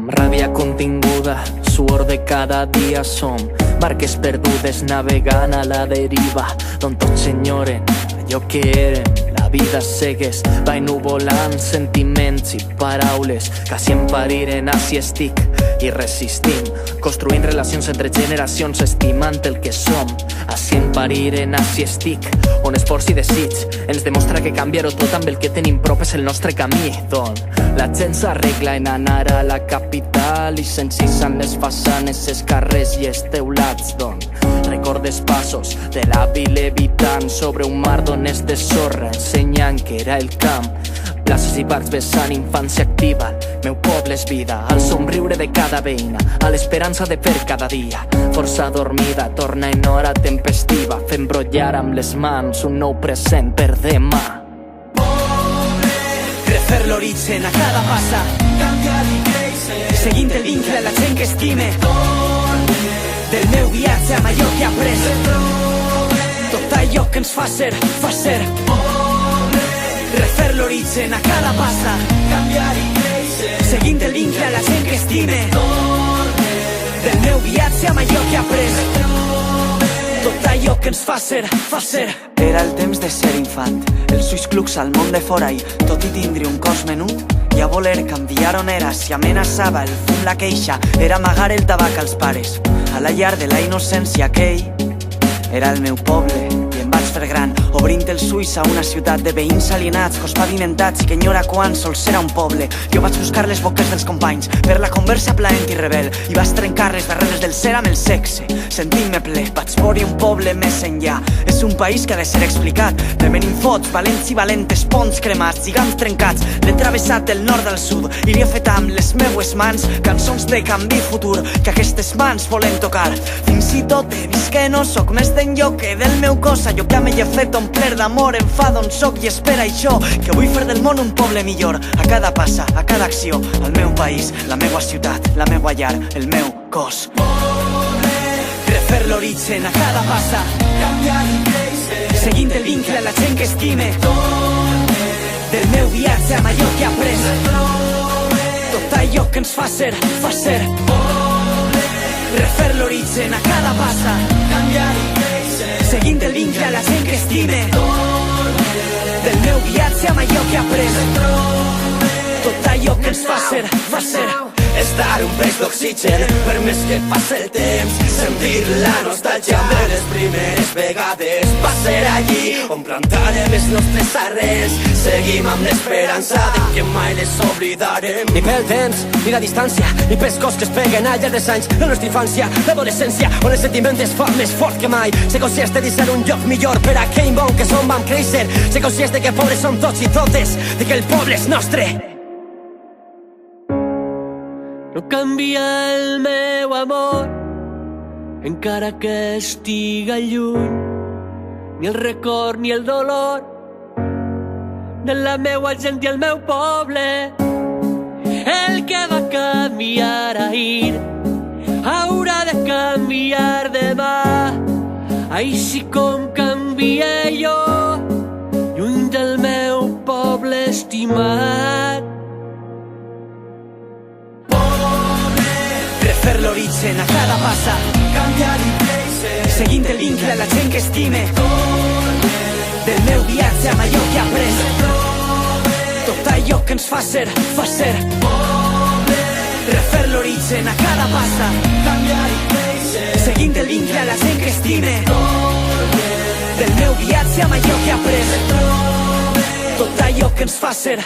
Amb ràbia continguda, suor de cada dia som barques perdudes navegant a la deriva, d'on tots enyoren allò que eren. La vida segueix, va ennuvolant sentiments i paraules que si em pariren així estic i resistim, construint relacions entre generacions, estimant el que som. Així em pariren, així estic, on esforç i desig ens demostra que canviar-ho tot amb el que tenim prop és el nostre camí, d'on la gent s'arregla en anar a la capital i s'encisen les façanes, els carrers i els teulats, d'on recordes passos de l'avi levitant sobre un mar d'on és de sorra, ensenyant que era el camp. Places i parcs vessant infància activa, el meu poble és vida, al somriure de cada veïna, a l'esperança de fer cada dia. Força dormida torna en hora tempestiva, fent brollar amb les mans un nou present per demà. Refer l'origen a cada passa, canviar i créixer, seguint el vincle a la gent que estime. Del meu viatge amb allò que he après, tot allò que ens fa ser, refer l'origen a cada passa, canviar i créixer, seguint el vincle a la gent que estime. Del meu viatge amb allò que he après, tot allò que ens fa ser. Era el temps de ser infant, els ulls clucs al món de fora i, tot i tindre un cos menut, i a voler canviar on era, si amenaçava el fum la queixa, era amagar el tabac als pares. A la llar de la innocència aquell era el meu poble i em vaig fer gran, obrint els ulls a una ciutat de veïns alienats, cos pavimentats i que enyora quan sols era un poble. Jo vaig buscar les boques dels companys per la conversa plaent i rebel i vaig trencar les barreres del ser amb el sexe, sentint-me ple. Vaig veure un poble més enllà, és un país que ha de ser explicat, rebent fots, valents i valentes, ponts cremats, lligams trencats. L'he travessat del nord al sud i li he fet amb les meues mans cançons de canvi futur que aquestes mans volen tocar. Fins i tot he vist que no sóc més d'enlloc que del meu cos, allò que m'he fet omplir d'amor, enfado on soc i espera això, que vull fer del món un poble millor, a cada passa, a cada acció, el meu país, la meua ciutat, la meua llar, el meu cos. Refer l'origen a cada passa, canviar i créixer, seguint el vincle a la gent que estime. Del meu viatge amb allò que he après, tot allò que ens fa ser. Refer l'origen a cada passa, canviar i créixer, seguint el vincle a la gent que estime. Del meu viatge amb allò que he après, tot allò que ens fa ser. És dar un peix d'oxigen per més que passa el temps, sentir la nostàlgia de les primeres vegades. Va ser allí on plantarem els nostres arrels, seguim amb l'esperança de que mai les oblidarem. Ni pel temps, ni la distància, ni pels cos que es peguen al llarg dels anys, la nostra infància, l'adolescència, on el sentiment es fa més fort que mai. Ser conscients de ser un lloc millor per a aquell món que som vam créixer, ser conscients de que pobres som tots i totes, de que el poble és nostre. No canvia el meu amor, encara que estiga lluny, ni el record ni el dolor de la meua gent i el meu poble. El que va canviar ahir haurà de canviar demà, així com canvié jo, lluny del meu poble estimat. Refer l'origen a cada passa, canviar i créixer, seguint el vincle a la gent que estime. Del meu viatge amb allò que he après, tot allò que ens fa ser. Refer l'origen a cada passa, canviar i créixer, seguint el vincle a la gent que estime. Del meu viatge amb allò que he après, tot allò que ens fa ser.